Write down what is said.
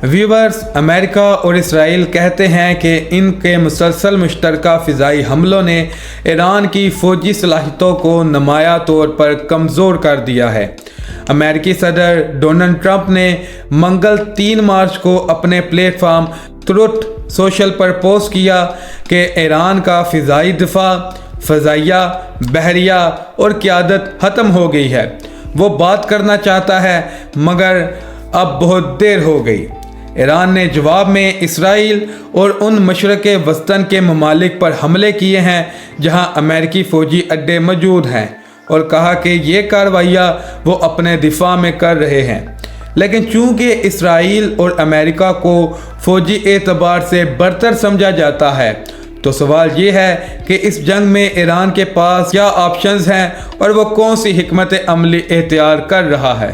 Viewers, امریکہ اور اسرائیل کہتے ہیں کہ ان کے مسلسل مشترکہ فضائی حملوں نے ایران کی فوجی صلاحیتوں کو نمایاں طور پر کمزور کر دیا ہے۔ امریکی صدر ڈونلڈ ٹرمپ نے منگل 3 مارچ کو اپنے پلیٹ فارم ٹروتھ سوشل پر پوسٹ کیا کہ ایران کا فضائی دفاع، فضائیہ، بحریہ اور قیادت ختم ہو گئی ہے۔ وہ بات کرنا چاہتا ہے مگر اب بہت دیر ہو گئی۔ ایران نے جواب میں اسرائیل اور ان مشرق وسطی کے ممالک پر حملے کیے ہیں جہاں امریکی فوجی اڈے موجود ہیں، اور کہا کہ یہ کارروائیاں وہ اپنے دفاع میں کر رہے ہیں۔ لیکن چونکہ اسرائیل اور امریکہ کو فوجی اعتبار سے برتر سمجھا جاتا ہے، تو سوال یہ ہے کہ اس جنگ میں ایران کے پاس کیا آپشنز ہیں اور وہ کون سی حکمت عملی اختیار کر رہا ہے۔